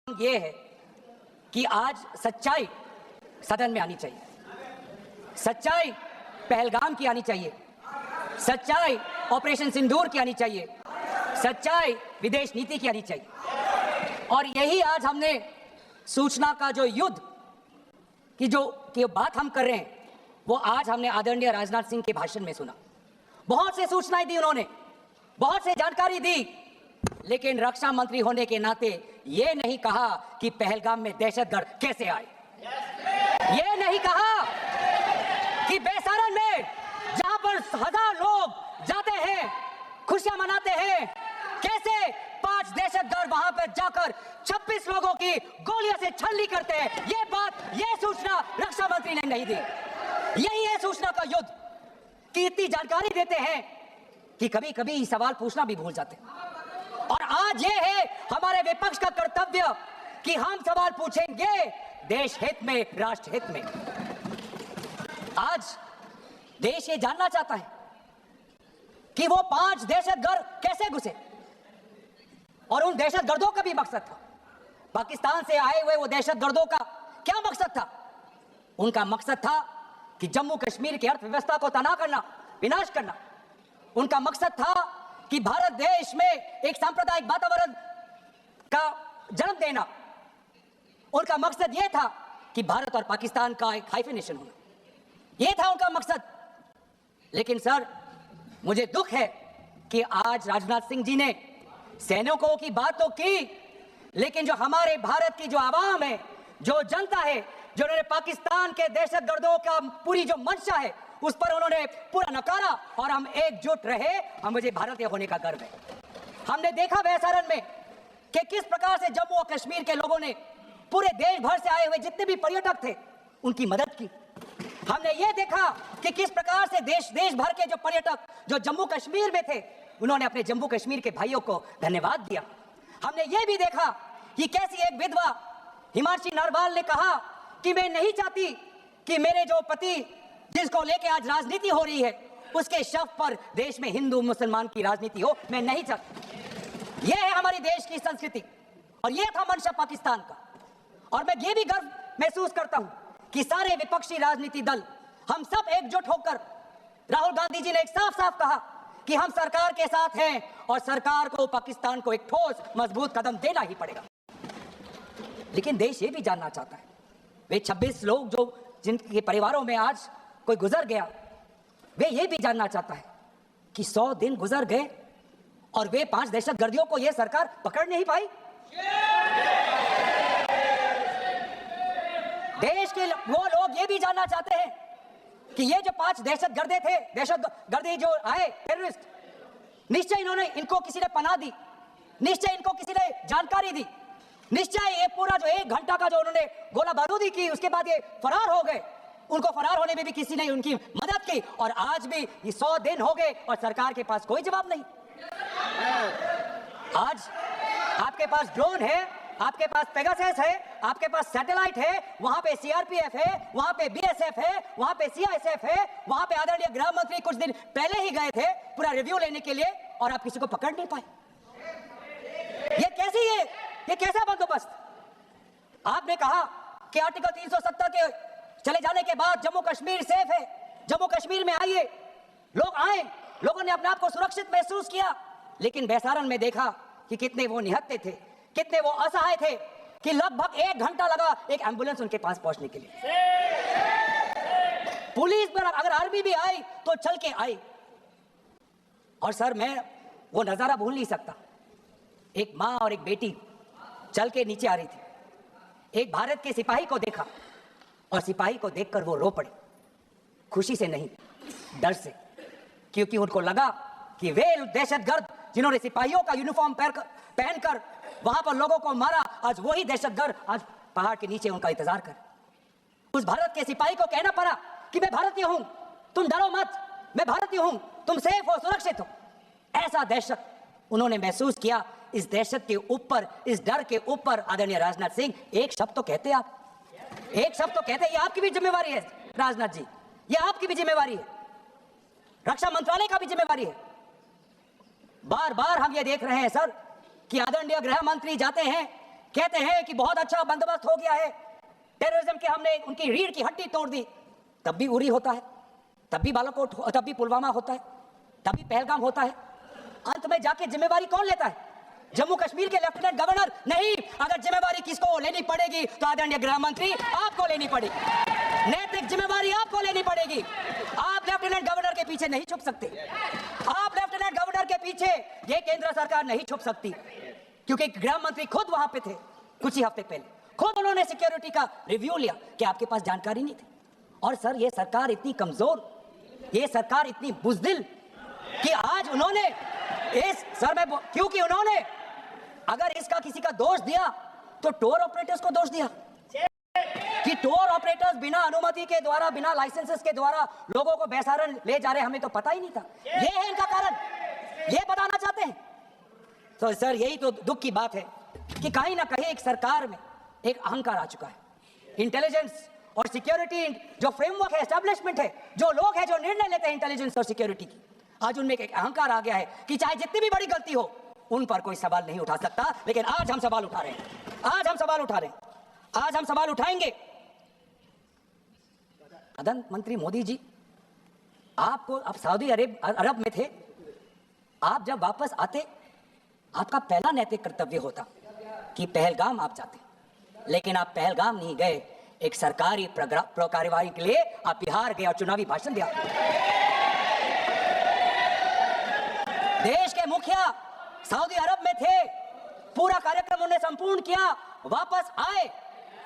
ये है कि आज सच्चाई सदन में आनी चाहिए, सच्चाई पहलगाम की आनी चाहिए, सच्चाई ऑपरेशन सिंदूर की आनी चाहिए, सच्चाई विदेश नीति की आनी चाहिए। और यही आज हमने सूचना का जो युद्ध की बात हम कर रहे हैं, वो आज हमने आदरणीय राजनाथ सिंह के भाषण में सुना। बहुत से सूचनाएं दी उन्होंने, बहुत से जानकारी दी, लेकिन रक्षा मंत्री होने के नाते ये नहीं कहा कि पहलगाम में दहशतगर्द कैसे आए, ये नहीं कहा कि बेसारन में जहां पर 1000 लोग जाते हैं, खुशियां मनाते हैं, कैसे 5 दहशतगर्द वहां पर जाकर 26 लोगों की गोलियों से छलनी करते हैं। ये सूचना रक्षा मंत्री ने नहीं दी। यही है सूचना का युद्ध कि इतनी जानकारी देते हैं कि कभी कभी सवाल पूछना भी भूल जाते हैं। और आज ये है हमारे विपक्ष का कर्तव्य कि हम सवाल पूछेंगे देश हित में, राष्ट्र हित में। आज देश ये जानना चाहता है कि वो 5 दहशतगर्द कैसे घुसे, और उन दहशतगर्दों का भी मकसद था, पाकिस्तान से आए हुए वो दहशतगर्दों का क्या मकसद था? उनका मकसद था कि जम्मू कश्मीर की अर्थव्यवस्था को तबाह करना, विनाश करना। उनका मकसद था कि भारत देश में एक सांप्रदायिक वातावरण का जन्म देना। उनका मकसद यह था कि भारत और पाकिस्तान का एक हाइफेनेशन होना, यह था उनका मकसद। लेकिन सर, मुझे दुख है कि आज राजनाथ सिंह जी ने सैनिकों की बात तो की, लेकिन जो हमारे भारत की जो आवाम है, जो जनता है, जो उन्होंने पाकिस्तान के दहशतगर्दों का पूरी जो मंशा है उस पर उन्होंने पूरा नकारा, और हम एकजुट रहे। हम मुझे भारतीय होने का गर्व है। हमने देखा बेसारन में कि किस प्रकार से जम्मू और कश्मीर के लोगों ने पूरे देश भर से आए हुए जितने भी पर्यटक थे उनकी मदद की। हमने ये देखा कि किस प्रकार से देश भर के जो पर्यटक जो जम्मू कश्मीर में थे, उन्होंने अपने जम्मू कश्मीर के भाइयों को धन्यवाद दिया। हमने ये भी देखा कि कैसी एक विधवा हिमांशी नरवाल ने कहा कि मैं नहीं चाहती कि मेरे जो पति जिसको लेके आज राजनीति हो रही है उसके शव पर देश में हिंदू मुसलमान की राजनीति हो, मैं नहीं चाहती। यह है हमारी देश की संस्कृति और यह था मंशा पाकिस्तान का। और मैं ये भी गर्व महसूस करता हूं कि सारे विपक्षी राजनीति दल हम सब एकजुट होकर, राहुल गांधी जी ने एक साफ साफ कहा कि हम सरकार के साथ हैं और सरकार को पाकिस्तान को एक ठोस मजबूत कदम देना ही पड़ेगा। लेकिन देश ये भी जानना चाहता है, वे 26 लोग जो जिनके परिवारों में आज कोई गुजर गया, वे ये भी जानना चाहता है कि 100 दिन गुजर गए और वे 5 दहशतगर्दियों को यह सरकार पकड़ नहीं पाई। देश के वो लोग ये भी जानना चाहते हैं कि ये जो 5 दहशतगर्दे थे, दहशतगर्दी जो आए टेररिस्ट, निश्चय इन्होंने इनको किसी ने पनाह दी, निश्चय इनको किसी ने जानकारी दी, निश्चय ये पूरा जो 1 घंटा का जो उन्होंने गोला बारूदी की, उसके बाद ये फरार हो गए। उनको फरार होने में भी किसी ने उनकी मदद की, और आज भी ये 100 दिन हो गए और सरकार के पास कोई जवाब नहीं। आज आपके पास ड्रोन है, आपके पास पेगासस है, आपके पास सैटेलाइट है, वहां पे सीआरपीएफ है, वहां पे बीएसएफ है, वहां पे सीआईएसएफ है, वहां पे आदरणीय गृह मंत्री कुछ दिन पहले ही गए थे पूरा रिव्यू लेने के लिए, और आप किसी को पकड़ नहीं पाए। ये कैसा बंदोबस्त? आपने कहा कि आर्टिकल 370 के चले जाने के बाद जम्मू कश्मीर सेफ है, जम्मू कश्मीर में आइए, लोग आए, लोगों ने अपने आप को सुरक्षित महसूस किया। लेकिन बेसारन में देखा कि कितने वो निहत्थे थे, कितने वो असहाय थे कि लगभग 1 घंटा लगा एक एम्बुलेंस उनके पास पहुंचने के लिए। पुलिस पर अगर आर्मी भी आई तो चल के आई। और सर, मैं वो नजारा भूल नहीं सकता, एक मां और एक बेटी चल के नीचे आ रही थी, एक भारत के सिपाही को देखा और सिपाही को देखकर वो रो पड़े, खुशी से नहीं, डर से, क्योंकि उनको लगा कि वे दहशतगर्द जिन्होंने सिपाहियों का यूनिफॉर्म पहनकर वहां पर लोगों को मारा, आज वही दहशतगर्द आज पहाड़ के नीचे उनका इंतजार कर। उस भारत के सिपाही को कहना पड़ा कि मैं भारतीय हूं, तुम डरो मत, मैं भारतीय हूं, तुम सेफ हो, सुरक्षित हो। ऐसा दहशत उन्होंने महसूस किया। इस दहशत के ऊपर, इस डर के ऊपर आदरणीय राजनाथ सिंह एक शब्द तो कहते, आप एक शब्द तो कहते। ये आपकी भी जिम्मेवारी है राजनाथ जी, ये आपकी भी जिम्मेवारी है, रक्षा मंत्रालय का भी जिम्मेवारी है। बार बार हम ये देख रहे हैं सर कि आदरणीय गृह मंत्री जाते हैं कहते हैं कि बहुत अच्छा बंदोबस्त हो गया है, टेररिज्म के हमने उनकी रीढ़ की हड्डी तोड़ दी, तब भी उरी होता है, तब भी बालाकोट, तब भी पुलवामा होता है, तब भी पहलगाम होता है। अंत में जाके जिम्मेवारी कौन लेता है? जम्मू कश्मीर के लेफ्टिनेंट गवर्नर नहीं। अगर जिम्मेवारी किसको लेनी पड़ेगी तो आदरणीय गृह मंत्री आपको लेनी पड़ेगी, नैतिक जिम्मेवारी आपको लेनी पड़ेगी। आप लेफ्टिनेंट गवर्नर के पीछे नहीं छुप सकते, आप लेफ्टिनेंट गवर्नर के पीछे ये केंद्र सरकार नहीं छुप सकती, क्योंकि गृह मंत्री खुद वहां पे थे कुछ ही हफ्ते पहले, खुद उन्होंने सिक्योरिटी का रिव्यू लिया कि आपके पास जानकारी नहीं थी। और सर ये सरकार इतनी कमजोर, ये सरकार इतनी बुज़दिल कि आज उन्होंने क्योंकि उन्होंने अगर इसका किसी का दोष दिया तो टूर ऑपरेटर्स को दोष दिया कि टूर ऑपरेटर्स बिना अनुमति के द्वारा, बिना लाइसेंसेस के द्वारा लोगों को बेसहारा ले जा रहे, हमें तो पता ही नहीं था। ये है इनका कारण, ये बताना चाहते हैं। तो सर यही तो दुख की बात है कि कहीं ना कहीं एक सरकार में एक अहंकार आ चुका है। इंटेलिजेंस और सिक्योरिटी जो फ्रेमवर्क है, एस्टैब्लिशमेंट है, जो लोग हैं जो निर्णय लेते हैं इंटेलिजेंस और सिक्योरिटी की, आज उनमें एक अहंकार आ गया है कि चाहे जितनी भी बड़ी गलती हो उन पर कोई सवाल नहीं उठा सकता। लेकिन आज हम सवाल उठा रहे हैं, आज हम सवाल उठा रहे हैं, आज हम सवाल उठाएंगे। प्रधानमंत्री मोदी जी, आपको अब सऊदी अरब में थे, आप जब वापस आते आपका पहला नैतिक कर्तव्य होता कि पहलगाम आप जाते, लेकिन आप पहलगाम नहीं गए, एक सरकारी कार्यवाही के लिए आप बिहार गए और चुनावी भाषण दिया। देश के मुखिया सऊदी अरब में थे, पूरा कार्यक्रम उन्होंने संपूर्ण किया, वापस आए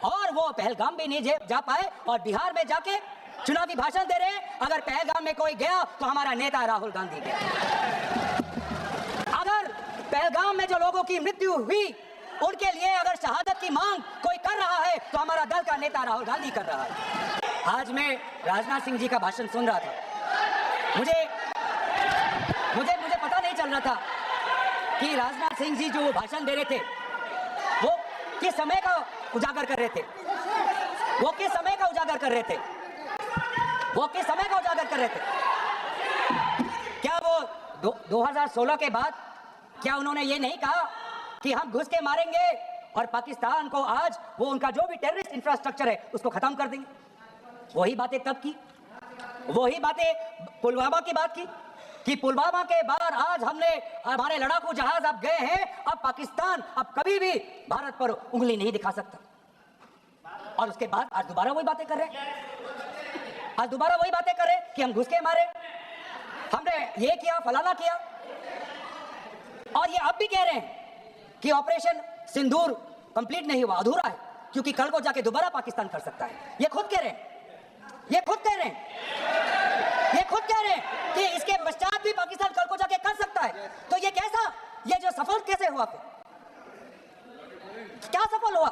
और वो पहलगाम भी नहीं जा पाए और बिहार में जाके चुनावी भाषण दे रहे हैं। अगर पहलगाम में कोई गया तो हमारा नेता राहुल गांधी गया। अगर पहलगाम में जो लोगों की मृत्यु हुई उनके लिए अगर शहादत की मांग कोई कर रहा है तो हमारा दल का नेता राहुल गांधी कर रहा है। आज मैं राजनाथ सिंह जी का भाषण सुन रहा था, मुझे पता नहीं चल रहा था कि राजनाथ सिंह जी जो भाषण दे रहे थे वो किस समय का उजागर कर रहे थे, वो किस समय का उजागर कर रहे थे, वो किस समय का उजागर कर रहे थे। क्या वो 2016 के बाद क्या उन्होंने ये नहीं कहा कि हम घुस के मारेंगे और पाकिस्तान को आज वो उनका जो भी टेररिस्ट इंफ्रास्ट्रक्चर है उसको खत्म कर देंगे? वही बातें तब की, वही बातें पुलवामा की बात की कि पुलवामा के बाद आज हमने हमारे लड़ाकू जहाज अब गए हैं, अब पाकिस्तान अब कभी भी भारत पर उंगली नहीं दिखा सकता। और उसके बाद आज दोबारा वही बातें कर रहे हैं, आज दोबारा वही बातें कर रहे हैं कि हम घुस के मारे, हमने ये किया, फलाना किया। और ये अब भी कह रहे हैं कि ऑपरेशन सिंदूर कंप्लीट नहीं हुआ, अधूरा है, क्योंकि कल को जाके दोबारा पाकिस्तान कर सकता है। ये खुद कह रहे हैं, ये खुद कह रहे हैं, ये खुद कह रहे हैं कि इसके पश्चात भी पाकिस्तान कल को जाके कर सकता है। तो ये कैसा, ये जो सफल कैसे हुआ, फिर क्या सफल हुआ?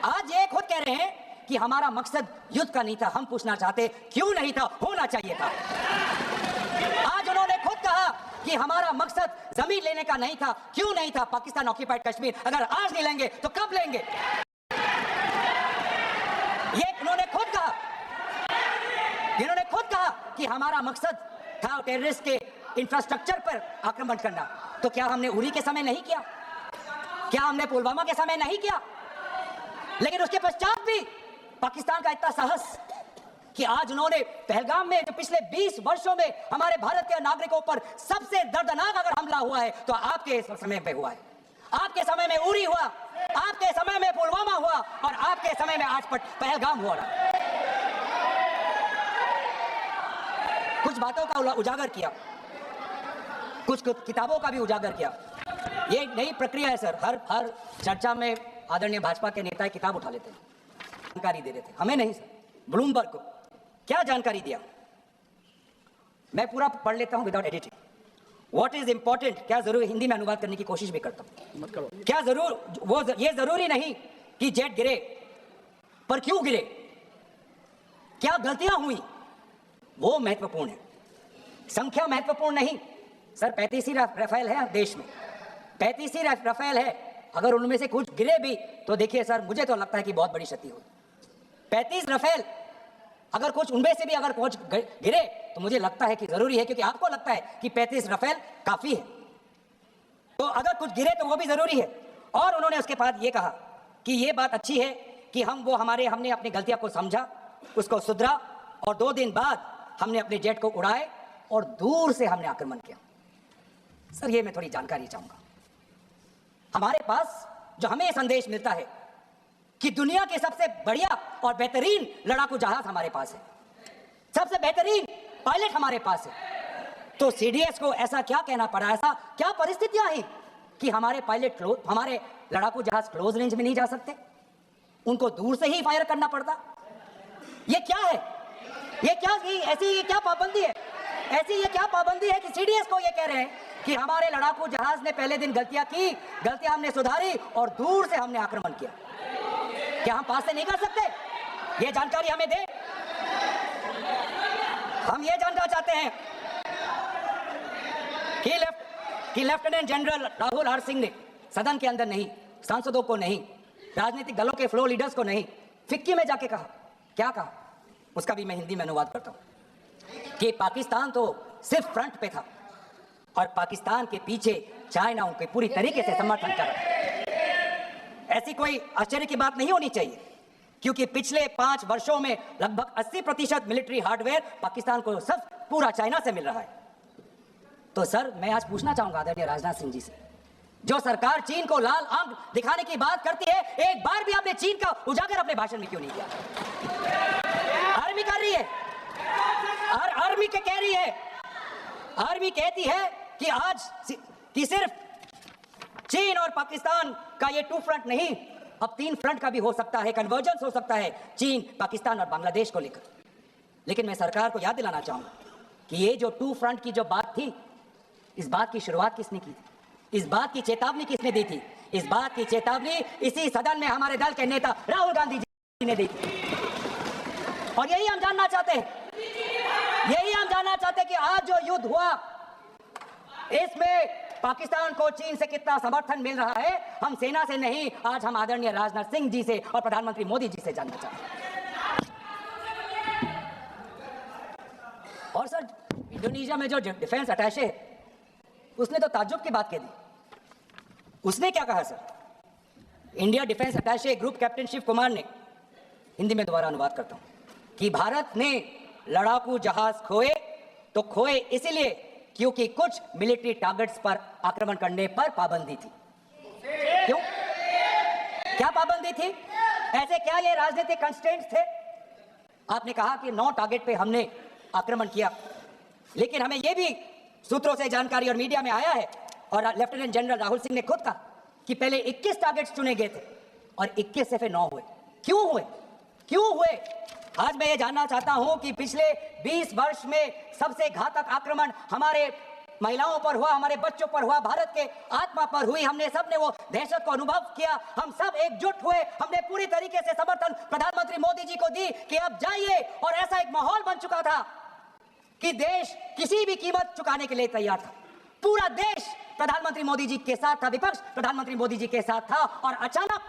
आज ये खुद कह रहे हैं कि हमारा मकसद युद्ध का नहीं था। हम पूछना चाहते क्यों नहीं था, होना चाहिए था। आज उन्होंने खुद कहा कि हमारा मकसद जमीन लेने का नहीं था। क्यों नहीं था? पाकिस्तान ऑक्यूपाइड कश्मीर अगर आज नहीं लेंगे तो कब लेंगे? ये उन्होंने खुद कहा, इन्होंने खुद कहा कि हमारा मकसद था टेररिस्ट के इंफ्रास्ट्रक्चर पर आक्रमण करना। तो क्या हमने उरी के समय नहीं किया? क्या हमने पुलवामा के समय नहीं किया? लेकिन उसके पश्चात भी पाकिस्तान का इतना साहस कि आज उन्होंने पहलगाम में जो पिछले 20 वर्षों में हमारे भारत के नागरिकों पर सबसे दर्दनाक अगर हमला हुआ है तो आपके समय में हुआ है। आपके समय में उरी हुआ, आपके समय में पुलवामा हुआ और आपके समय में आज पहलगाम हुआ। कुछ बातों का उजागर किया, कुछ किताबों का भी उजागर किया। ये नई प्रक्रिया है सर, हर चर्चा में आदरणीय भाजपा के नेता किताब उठा लेते हैं, जानकारी दे रहे थे। हमें नहीं सर, ब्लूमबर्ग को क्या जानकारी दिया, मैं पूरा पढ़ लेता हूं without editing. What is important, क्या जरूर, हिंदी में अनुवाद करने की कोशिश भी करता हूं। क्या जरूर, ये जरूरी नहीं कि जेट गिरे, पर क्यों गिरे, क्या गलतियां हुई, वो महत्वपूर्ण है। संख्या महत्वपूर्ण नहीं सर। 35 ही राफेल है देश में, 35 ही राफेल है। अगर उनमें से कुछ गिरे भी तो देखिए सर, मुझे तो लगता है कि बहुत बड़ी क्षति हुई। 35 राफेल, अगर कुछ उनमें से भी अगर कुछ गिरे तो मुझे लगता है कि जरूरी है, क्योंकि आपको लगता है कि 35 राफेल काफी है, तो अगर कुछ गिरे तो वो भी जरूरी है। और उन्होंने उसके बाद ये कहा कि ये बात अच्छी है कि हमने अपनी गलतियां को समझा, उसको सुधरा, और 2 दिन बाद हमने अपने जेट को उड़ाए और दूर से हमने आक्रमण किया। सर, ये मैं थोड़ी जानकारी चाहूंगा। हमारे पास जो हमें संदेश मिलता है कि दुनिया के सबसे बढ़िया और बेहतरीन लड़ाकू जहाज हमारे पास है, सबसे बेहतरीन पायलट हमारे पास है, तो सीडीएस को ऐसा क्या कहना पड़ा, ऐसा क्या परिस्थितियां हैं कि हमारे लड़ाकू जहाज क्लोज रेंज में नहीं जा सकते, उनको दूर से ही फायर करना पड़ता? ये क्या है? ये क्या पाबंदी है? ये क्या पाबंदी है कि सीडीएस को ये कह रहे हैं कि हमारे लड़ाकू जहाज ने पहले दिन गलतियां हमने सुधारी और दूर से हमने आक्रमण किया? क्या हम पास से नहीं कर सकते? ये जानकारी हमें दे। हम ये जानना चाहते हैं कि lieutenant general Rahul R Singh ने सदन के अंदर नहीं, सांसदों को नहीं, राजनीतिक दलों के फ्लोर लीडर्स को नहीं, फिक्की में जाके कहा, क्या कहा उसका भी मैं हिंदी में अनुवाद करता हूं कि पाकिस्तान तो सिर्फ फ्रंट पे था और पाकिस्तान के पीछे चाइना उनके पूरी तरीके से समर्थन कर रहा है। ऐसी कोई आश्चर्य की बात नहीं होनी चाहिए, क्योंकि पिछले 5 वर्षों में लगभग 80% मिलिट्री हार्डवेयर पाकिस्तान को सब पूरा चाइना से मिल रहा है। तो सर, मैं आज पूछना चाहूंगा आदरणीय राजनाथ सिंह जी से, जो सरकार चीन को लाल आंख दिखाने की बात करती है, एक बार भी आपने चीन का उजागर अपने भाषण में क्यों नहीं किया? आर्मी कर रही है, आर्मी के कह रही है, आर्मी कहती है कि सिर्फ चीन और पाकिस्तान का ये 2 फ्रंट नहीं, अब 3 फ्रंट का भी हो सकता है, कन्वर्जेंस हो सकता है चीन, पाकिस्तान और बांग्लादेश को लेकर। लेकिन मैं सरकार को याद दिलाना चाहूंगा कि ये जो 2 फ्रंट की जो बात थी, इस बात की शुरुआत किसने की थी? इस बात की चेतावनी किसने दी थी? इस बात की चेतावनी इसी सदन में हमारे दल के नेता राहुल गांधी जी ने दी थी। और यही हम जानना चाहते हैं, कि आज जो युद्ध हुआ, इसमें पाकिस्तान को चीन से कितना समर्थन मिल रहा है। हम सेना से नहीं, आज हम आदरणीय राजनाथ सिंह जी से और प्रधानमंत्री मोदी जी से जानना चाहते हैं। और सर, इंडोनेशिया में जो डिफेंस अटैचे है, उसने तो ताज्जुब की बात कह दी। उसने क्या कहा sir? India defence attache group captain Shiv Kumar ने, हिंदी में दोबारा अनुवाद करता हूं, कि भारत ने लड़ाकू जहाज खोए इसलिए क्योंकि कुछ मिलिट्री टारगेट्स पर आक्रमण करने पर पाबंदी थी। क्यों? क्या पाबंदी थी? ऐसे क्या ये राजनीतिक कंस्ट्रेंट्स थे? आपने कहा कि 9 टारगेट पे हमने आक्रमण किया, लेकिन हमें यह भी सूत्रों से जानकारी और मीडिया में आया है, और लेफ्टिनेंट जनरल राहुल सिंह ने खुद कहा कि पहले 21 टारगेट्स चुने गए थे और 21 से फिर 9 हुए। क्यों हुए? आज मैं ये जानना चाहता हूं कि पिछले 20 वर्ष में सबसे घातक आक्रमण हमारे महिलाओं पर हुआ, हमारे बच्चों पर हुआ, भारत के आत्मा पर हुई। हमने सबने वो दहशत को अनुभव किया, हम सब एकजुट हुए, हमने पूरी तरीके से समर्थन प्रधानमंत्री मोदी जी को दी कि अब जाइए, और ऐसा एक माहौल बन चुका था कि देश किसी भी कीमत चुकाने के लिए तैयार था। पूरा देश प्रधानमंत्री मोदी जी के साथ था, विपक्ष प्रधानमंत्री मोदी जी के साथ था, और अचानक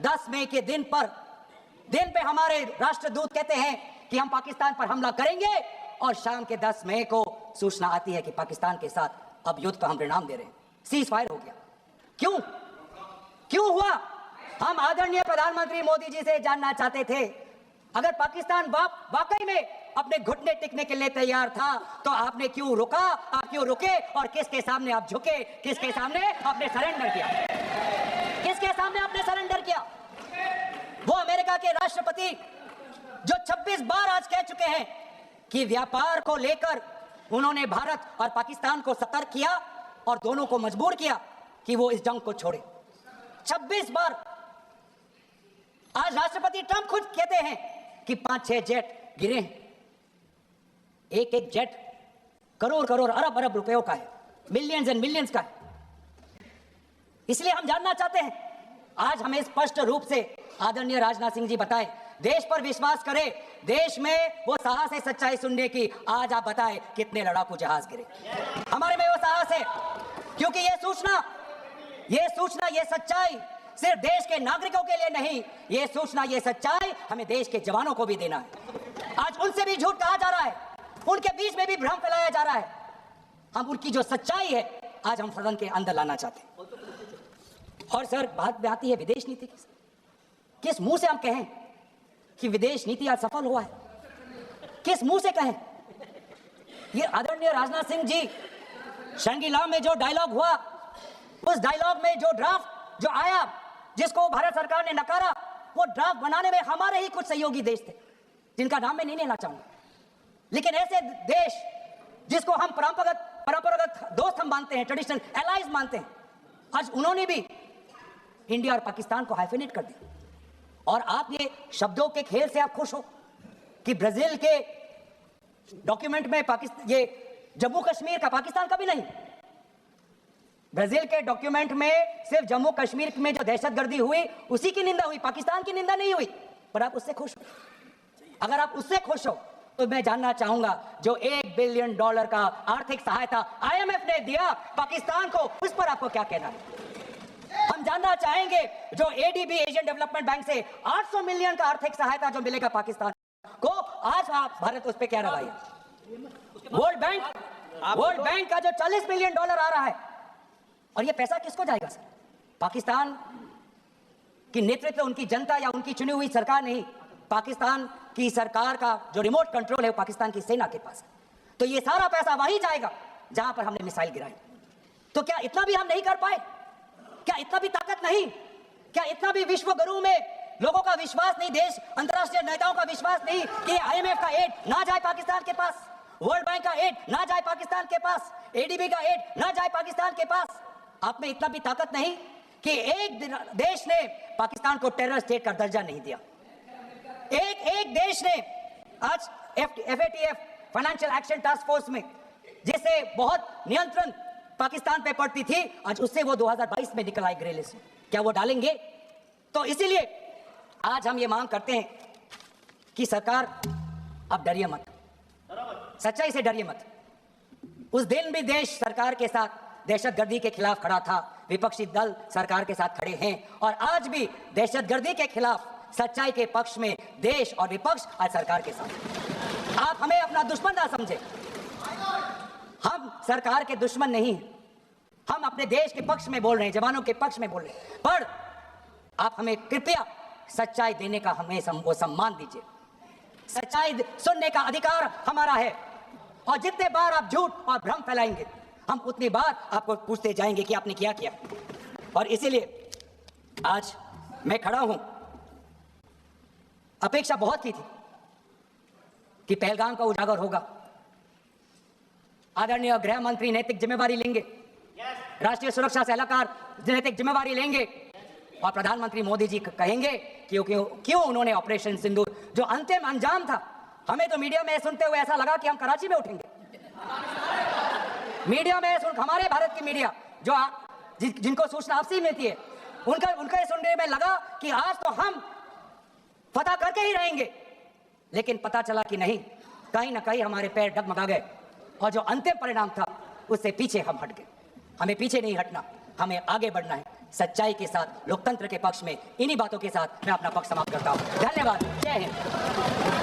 10 मई के दिन पे हमारे राष्ट्रदूत कहते हैं कि हम पाकिस्तान पर हमला करेंगे, और शाम के 10 मई को सूचना आती है कि पाकिस्तान के साथ अब युद्ध का हम परिणाम दे रहे हैं, सीज फायर हो गया। क्यों हुआ? हम आदरणीय प्रधानमंत्री मोदी जी से जानना चाहते थे, अगर पाकिस्तान वाकई में अपने घुटने टिकने के लिए तैयार था, तो आपने क्यों रुका? आप क्यों रुके? और किसके सामने आप झुके? किसके सामने आपने सरेंडर किया? किसके सामने आपने सरेंडर किया? वो अमेरिका के राष्ट्रपति जो 26 बार आज कह चुके हैं कि व्यापार को लेकर उन्होंने भारत और पाकिस्तान को सतर्क किया और दोनों को मजबूर किया कि वो इस जंग को छोड़े। 26 बार। आज राष्ट्रपति ट्रंप खुद कहते हैं कि 5-6 जेट गिरे हैं। एक जेट करोड़ अरब रुपयों का है, मिलियंस एंड मिलियंस का है। इसलिए हम जानना चाहते हैं, आज हमें स्पष्ट रूप से आदरणीय राजनाथ सिंह जी बताएं, देश पर विश्वास करें, देश में वो साहस है सच्चाई सुनने की। आज आप बताएं कितने लड़ाकू जहाज गिरे? हमारे में वो साहस है, क्योंकि ये सूचना, ये सच्चाई सिर्फ देश के नागरिकों के लिए नहीं, ये सूचना, ये सच्चाई हमें देश के जवानों को भी देना है। आज उनसे भी झूठ कहा जा रहा है, उनके बीच में भी भ्रम फैलाया जा रहा है। हम उनकी जो सच्चाई है आज हम सदन के अंदर लाना चाहते हैं। और सर बात में आती है विदेश नीति की। किस मुंह से हम कहें कि विदेश नीति आज सफल हुआ है? किस मुंह से कहें? ये आदरणीय राजनाथ सिंह जी, शंगीला में जो डायलॉग हुआ, उस डायलॉग में जो ड्राफ्ट जो आया, जिसको भारत सरकार ने नकारा, वो ड्राफ्ट बनाने में हमारे ही कुछ सहयोगी देश थे, जिनका नाम मैं नहीं लेना चाहूंगा। लेकिन ऐसे देश जिसको हम परंपरागत दोस्त हम मानते हैं, ट्रेडिशनल एलाइज मानते हैं, आज उन्होंने भी इंडिया और पाकिस्तान को हाइफिनेट कर दिया। और आप ये शब्दों के खेल से आप खुश हो कि ब्राजील के डॉक्यूमेंट में पाकिस्तान, ये जम्मू कश्मीर का पाकिस्तान का भी नहीं, ब्राजील के डॉक्यूमेंट में सिर्फ जम्मू कश्मीर में जो दहशतगर्दी हुई उसी की निंदा हुई, पाकिस्तान की निंदा नहीं हुई। पर आप उससे खुश हो? अगर आप उससे खुश हो तो मैं जानना चाहूंगा, जो $1 बिलियन का आर्थिक सहायता IMF ने दिया पाकिस्तान को, उस पर आपको क्या कहना है? हम जानना चाहेंगे जो ADB एशियन डेवलपमेंट बैंक से 800 मिलियन का आर्थिक सहायता जो मिलेगा पाकिस्तान को, आज आप भारत उस पर क्या लगाइए? वर्ल्ड बैंक का जो $40 मिलियन आ रहा है, और ये पैसा किसको जाएगा सर? पाकिस्तान की नेतृत्व उनकी जनता या उनकी चुनी हुई सरकार नहीं, पाकिस्तान की सरकार का जो रिमोट कंट्रोल है वो पाकिस्तान की सेना के पास है। तो ये सारा पैसा वहीं जाएगा जहां पर हमने मिसाइल गिराई। तो क्या इतना भी हम नहीं कर पाए? क्या इतना भी ताकत नहीं? क्या इतना भी विश्व गुरु में लोगों का विश्वास नहीं, देश अंतर्राष्ट्रीय नेताओं का विश्वास नहीं कि IMF का एड ना जाए पाकिस्तान के पास, वर्ल्ड बैंक का एड ना जाए पाकिस्तान के पास, ADB का एड ना जाए पाकिस्तान के पास? आप में इतना भी ताकत नहीं कि एक देश ने पाकिस्तान को टेरर स्टेट का दर्जा नहीं दिया। एक देश ने आज FATF financial action task force में, जिसे बहुत नियंत्रण पाकिस्तान पे पड़ती थी, आज उससे वो 2022 में निकल आई ग्रे लिस्ट। क्या वो डालेंगे? तो इसीलिए आज हम ये मांग करते हैं कि सरकार अब डरिए मत, सच्चाई से डरिए मत। उस दिन भी देश सरकार के साथ दहशतगर्दी के खिलाफ खड़ा था, विपक्षी दल सरकार के साथ खड़े हैं, और आज भी दहशतगर्दी के खिलाफ सच्चाई के पक्ष में देश और विपक्ष आज सरकार के साथ। आप हमें अपना दुश्मन ना समझे, हम सरकार के दुश्मन नहीं हैं, हम अपने देश के पक्ष में बोल रहे हैं, जवानों के पक्ष में बोल रहे हैं। पर आप हमें कृपया सच्चाई देने का हमें वो सम्मान दीजिए। सच्चाई सुनने का अधिकार हमारा है, और जितने बार आप झूठ और भ्रम फैलाएंगे, हम उतनी बार आपको पूछते जाएंगे कि आपने क्या किया। और इसीलिए आज मैं खड़ा हूं। अपेक्षा बहुत की थी कि पहलगाम का उजागर होगा, आदरणीय गृह मंत्री नैतिक जिम्मेवारी लेंगे, राष्ट्रीय सुरक्षा सलाहकार नैतिक जिम्मेवारी लेंगे, और प्रधानमंत्री मोदी जी कहेंगे क्यों उन्होंने ऑपरेशन सिंदूर जो अंतिम अंजाम था। हमें तो मीडिया में सुनते हुए ऐसा लगा कि हम कराची में उठेंगे। मीडिया में हमारे भारत की मीडिया जो जिनको सूचना आपसे मिलती है, उनका सुनने में लगा कि आज तो हम फतह करके ही रहेंगे, लेकिन पता चला कि नहीं, कहीं ना कहीं हमारे पैर डगमगा गए, और जो अंतिम परिणाम था उससे पीछे हम हट गए। हमें पीछे नहीं हटना, हमें आगे बढ़ना है, सच्चाई के साथ, लोकतंत्र के पक्ष में। इन्हीं बातों के साथ मैं अपना पक्ष समाप्त करता हूं। धन्यवाद। जय हिंद।